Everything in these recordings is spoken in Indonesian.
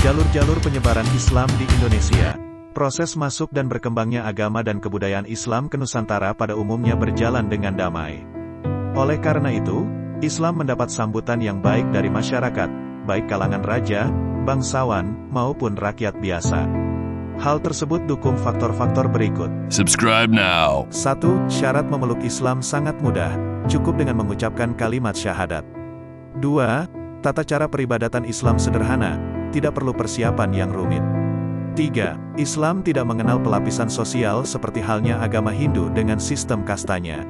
Jalur-jalur penyebaran Islam di Indonesia. Proses masuk dan berkembangnya agama dan kebudayaan Islam ke Nusantara pada umumnya berjalan dengan damai. Oleh karena itu, Islam mendapat sambutan yang baik dari masyarakat, baik kalangan raja, bangsawan, maupun rakyat biasa. Hal tersebut dukung faktor-faktor berikut. Subscribe now. 1. Syarat memeluk Islam sangat mudah, cukup dengan mengucapkan kalimat syahadat. 2. Tata cara peribadatan Islam sederhana, tidak perlu persiapan yang rumit. 3. Islam tidak mengenal pelapisan sosial seperti halnya agama Hindu dengan sistem kastanya.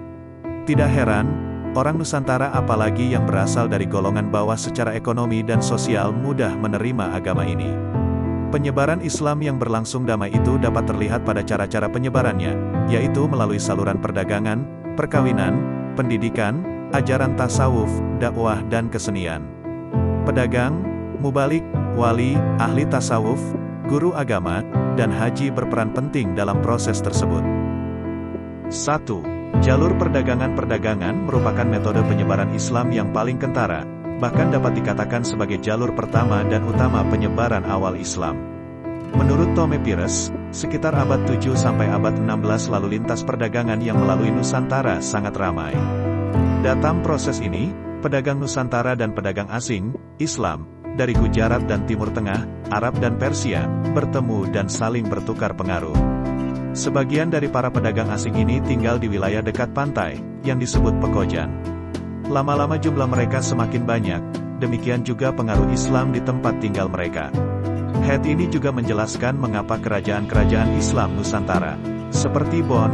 Tidak heran, orang Nusantara apalagi yang berasal dari golongan bawah secara ekonomi dan sosial mudah menerima agama ini. Penyebaran Islam yang berlangsung damai itu dapat terlihat pada cara-cara penyebarannya, yaitu melalui saluran perdagangan, perkawinan, pendidikan, ajaran tasawuf, dakwah dan kesenian. Pedagang, mubalik, wali, ahli tasawuf, guru agama, dan haji berperan penting dalam proses tersebut. 1. Jalur perdagangan merupakan metode penyebaran Islam yang paling kentara, bahkan dapat dikatakan sebagai jalur pertama dan utama penyebaran awal Islam. Menurut Tome Pires, sekitar abad 7 sampai abad 16 lalu lintas perdagangan yang melalui Nusantara sangat ramai. Dalam proses ini, pedagang Nusantara dan pedagang asing, Islam, dari Gujarat dan Timur Tengah, Arab dan Persia, bertemu dan saling bertukar pengaruh. Sebagian dari para pedagang asing ini tinggal di wilayah dekat pantai, yang disebut Pekojan. Lama-lama jumlah mereka semakin banyak, demikian juga pengaruh Islam di tempat tinggal mereka. Head ini juga menjelaskan mengapa kerajaan-kerajaan Islam Nusantara, seperti Bon,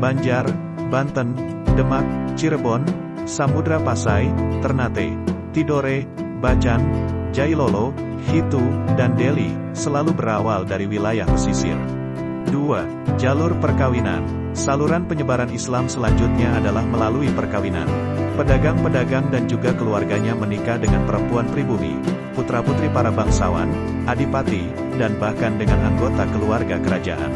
Banjar, Banten, Demak, Cirebon, Samudra Pasai, Ternate, Tidore, Bacan, Jailolo, Hitu, dan Delhi, selalu berawal dari wilayah pesisir. 2. Jalur perkawinan. Saluran penyebaran Islam selanjutnya adalah melalui perkawinan. Pedagang-pedagang dan juga keluarganya menikah dengan perempuan pribumi, putra-putri para bangsawan, adipati, dan bahkan dengan anggota keluarga kerajaan.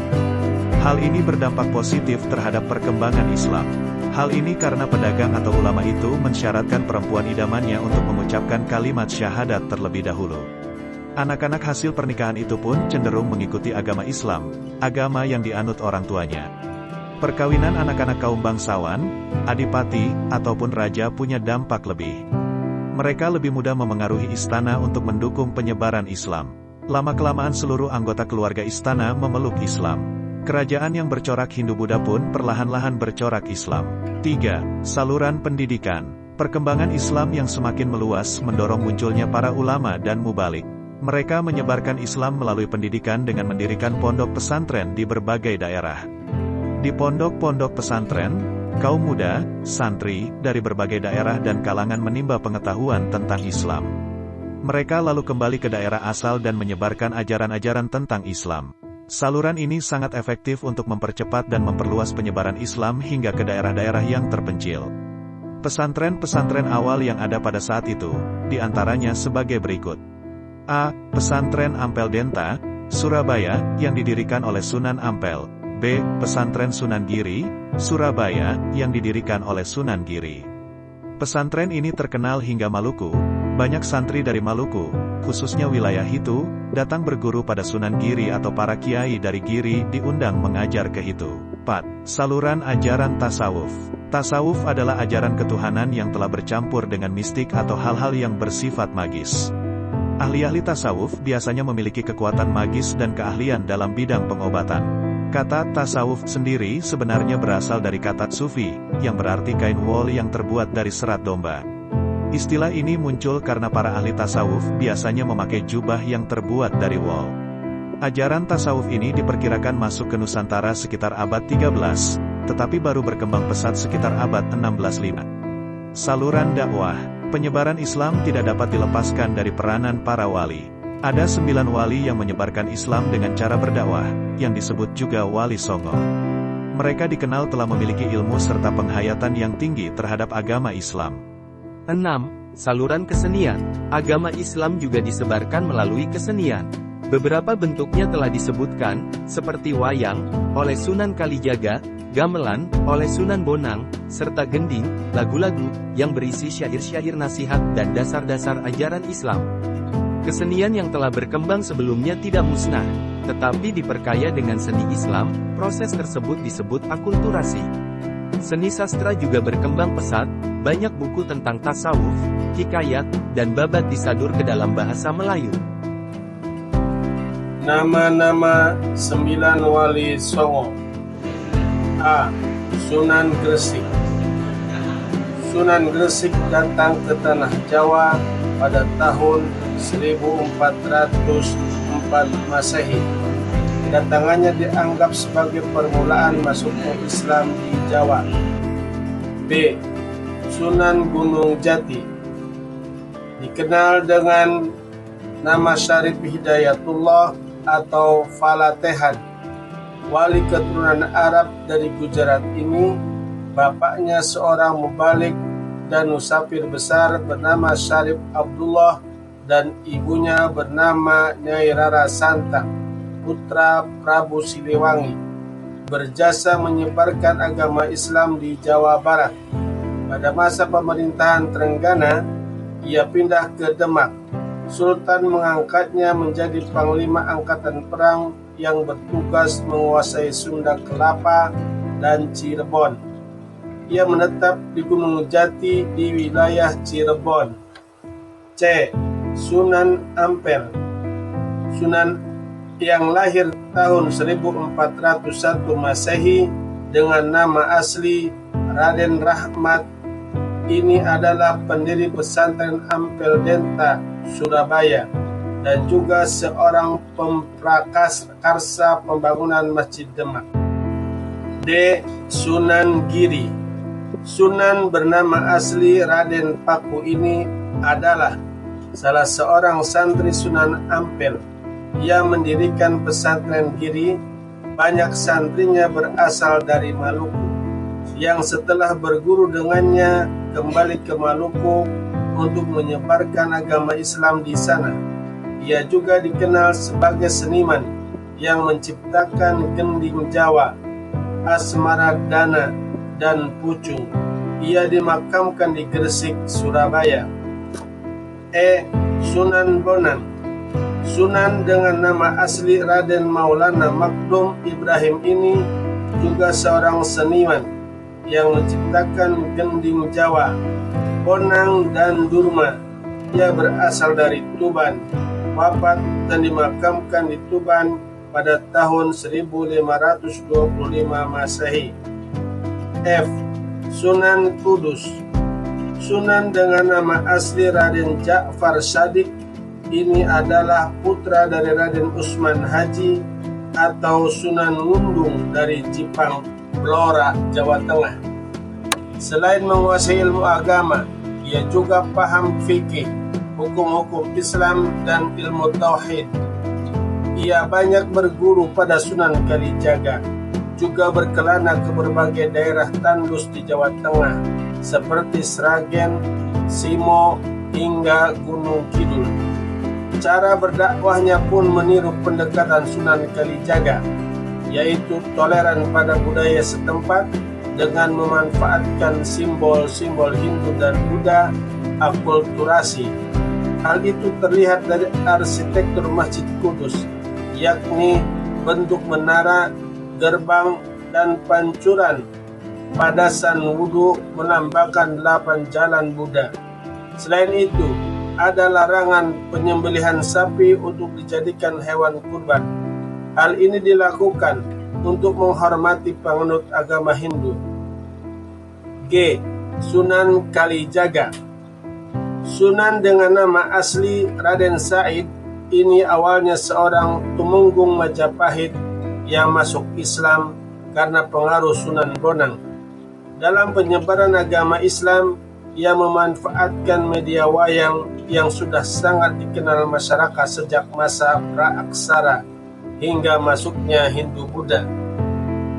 Hal ini berdampak positif terhadap perkembangan Islam. Hal ini karena pedagang atau ulama itu mensyaratkan perempuan idamannya untuk mengucapkan kalimat syahadat terlebih dahulu. Anak-anak hasil pernikahan itu pun cenderung mengikuti agama Islam, agama yang dianut orang tuanya. Perkawinan anak-anak kaum bangsawan, adipati, ataupun raja punya dampak lebih. Mereka lebih mudah memengaruhi istana untuk mendukung penyebaran Islam. Lama-kelamaan seluruh anggota keluarga istana memeluk Islam. Kerajaan yang bercorak Hindu-Buddha pun perlahan-lahan bercorak Islam. 3. Saluran pendidikan. Perkembangan Islam yang semakin meluas mendorong munculnya para ulama dan mubalik. Mereka menyebarkan Islam melalui pendidikan dengan mendirikan pondok pesantren di berbagai daerah. Di pondok-pondok pesantren, kaum muda, santri, dari berbagai daerah dan kalangan menimba pengetahuan tentang Islam. Mereka lalu kembali ke daerah asal dan menyebarkan ajaran-ajaran tentang Islam. Saluran ini sangat efektif untuk mempercepat dan memperluas penyebaran Islam hingga ke daerah-daerah yang terpencil. Pesantren-pesantren awal yang ada pada saat itu, diantaranya sebagai berikut. A. Pesantren Ampel Denta, Surabaya, yang didirikan oleh Sunan Ampel. B. Pesantren Sunan Giri, Surabaya, yang didirikan oleh Sunan Giri. Pesantren ini terkenal hingga Maluku. Banyak santri dari Maluku, khususnya wilayah Hitu, datang berguru pada Sunan Giri atau para kiai dari Giri diundang mengajar ke Hitu. 4. Saluran ajaran tasawuf. Tasawuf adalah ajaran ketuhanan yang telah bercampur dengan mistik atau hal-hal yang bersifat magis. Ahli-ahli tasawuf biasanya memiliki kekuatan magis dan keahlian dalam bidang pengobatan. Kata tasawuf sendiri sebenarnya berasal dari kata sufi, yang berarti kain wol yang terbuat dari serat domba. Istilah ini muncul karena para ahli tasawuf biasanya memakai jubah yang terbuat dari wol. Ajaran tasawuf ini diperkirakan masuk ke Nusantara sekitar abad 13, tetapi baru berkembang pesat sekitar abad 16-5. Saluran dakwah. Penyebaran Islam tidak dapat dilepaskan dari peranan para wali. Ada 9 wali yang menyebarkan Islam dengan cara berdakwah, yang disebut juga wali songo. Mereka dikenal telah memiliki ilmu serta penghayatan yang tinggi terhadap agama Islam. 6. Saluran kesenian. Agama Islam juga disebarkan melalui kesenian. Beberapa bentuknya telah disebutkan, seperti wayang, oleh Sunan Kalijaga, gamelan, oleh Sunan Bonang, serta gending, lagu-lagu, yang berisi syair-syair nasihat dan dasar-dasar ajaran Islam. Kesenian yang telah berkembang sebelumnya tidak musnah, tetapi diperkaya dengan seni Islam. Proses tersebut disebut akulturasi. Seni sastra juga berkembang pesat, banyak buku tentang tasawuf, hikayat, dan babat disadur ke dalam bahasa Melayu. Nama-nama 9 Wali Songo. A. Sunan Gresik. Sunan Gresik datang ke tanah Jawa pada tahun 1404 Masehi. Kedatangannya dianggap sebagai permulaan masuknya Islam di Jawa. B. Sunan Gunung Jati. Dikenal dengan nama Syarif Hidayatullah atau Falatehan. Wali keturunan Arab dari Gujarat ini, bapaknya seorang mubalik dan musafir besar bernama Syarif Abdullah dan ibunya bernama Nyai Rara Santang, putra Prabu Siliwangi, berjasa menyebarkan agama Islam di Jawa Barat. Pada masa pemerintahan Trenggana, ia pindah ke Demak. Sultan mengangkatnya menjadi panglima angkatan perang yang bertugas menguasai Sunda Kelapa dan Cirebon. Ia menetap di Gunung Jati di wilayah Cirebon. C. Sunan Ampel. Sunan yang lahir tahun 1401 Masehi dengan nama asli Raden Rahmat. Ini adalah pendiri pesantren Ampel Denta, Surabaya, dan juga seorang pemprakarsa pembangunan Masjid Demak. D. Sunan Giri. Sunan bernama asli Raden Paku ini adalah salah seorang santri Sunan Ampel. Ia mendirikan pesantren Giri. Banyak santrinya berasal dari Maluku, yang setelah berguru dengannya kembali ke Maluku untuk menyebarkan agama Islam di sana. Ia juga dikenal sebagai seniman yang menciptakan gending Jawa, asmaradana, dan pucung. Ia dimakamkan di Gresik, Surabaya. E. Sunan Bonang. Sunan dengan nama asli Raden Maulana Makdum Ibrahim ini juga seorang seniman yang menciptakan gending Jawa, Bonang, dan Durma. Ia berasal dari Tuban, wafat dan dimakamkan di Tuban pada tahun 1525 Masehi. F. Sunan Kudus. Sunan dengan nama asli Raden Ja'far Shadiq ini adalah putra dari Raden Usman Haji atau Sunan Ngundung dari Jipang, Blora, Jawa Tengah. Selain menguasai ilmu agama, ia juga paham fikih, hukum-hukum Islam, dan ilmu tauhid. Ia banyak berguru pada Sunan Kalijaga, juga berkelana ke berbagai daerah tandus di Jawa Tengah, seperti Sragen, Simo, hingga Gunung Kidul. Cara berdakwahnya pun meniru pendekatan Sunan Kalijaga, yaitu toleran pada budaya setempat dengan memanfaatkan simbol-simbol Hindu dan Buddha, akulturasi. Hal itu terlihat dari arsitektur Masjid Kudus, yakni bentuk menara, gerbang, dan pancuran padasan wudhu melambangkan 8 jalan Buddha. Selain itu, ada larangan penyembelihan sapi untuk dijadikan hewan kurban. Hal ini dilakukan untuk menghormati penganut agama Hindu. G. Sunan Kalijaga. Sunan dengan nama asli Raden Said ini awalnya seorang tumenggung Majapahit yang masuk Islam karena pengaruh Sunan Bonang. Dalam penyebaran agama Islam, ia memanfaatkan media wayang yang sudah sangat dikenal masyarakat sejak masa praaksara hingga masuknya Hindu-Buddha.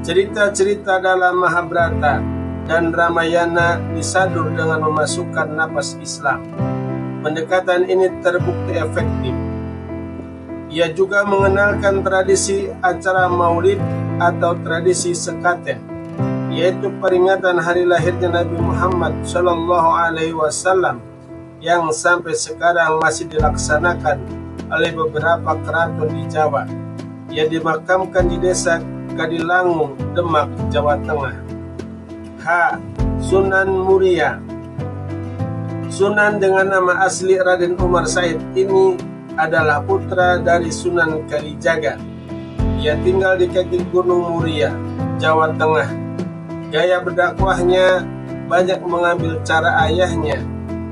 Cerita-cerita dalam Mahabharata dan Ramayana disadur dengan memasukkan napas Islam. Pendekatan ini terbukti efektif. Ia juga mengenalkan tradisi acara Maulid atau tradisi sekaten, yaitu peringatan hari lahirnya Nabi Muhammad SAW yang sampai sekarang masih dilaksanakan oleh beberapa keraton di Jawa. Ia dimakamkan di desa Kadilangu, Demak, Jawa Tengah. H. Sunan Muria. Sunan dengan nama asli Raden Umar Said ini adalah putra dari Sunan Kalijaga. Ia tinggal di kaki Gunung Muria, Jawa Tengah. Gaya berdakwahnya banyak mengambil cara ayahnya,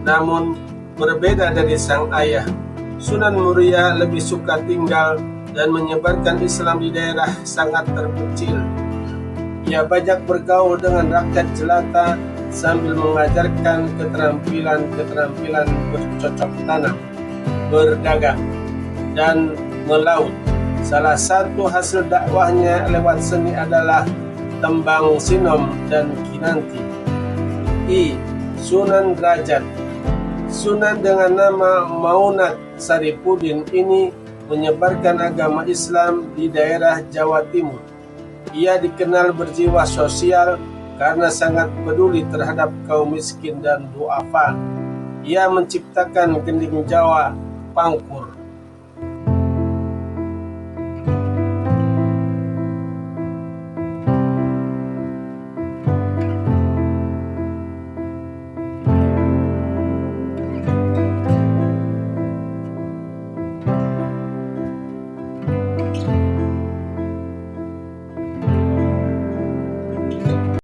namun berbeda dari sang ayah. Sunan Muria lebih suka tinggal dan menyebarkan Islam di daerah sangat terpencil. Ia banyak bergaul dengan rakyat jelata sambil mengajarkan keterampilan bercocok tanam, berdagang, dan melaut. Salah satu hasil dakwahnya lewat seni adalah tembang sinom dan kinanti. I. Sunan Derajat. Sunan dengan nama Maunat Saripudin ini menyebarkan agama Islam di daerah Jawa Timur. Ia dikenal berjiwa sosial karena sangat peduli terhadap kaum miskin dan duafa. Ia menciptakan gending Jawa, Pangkur,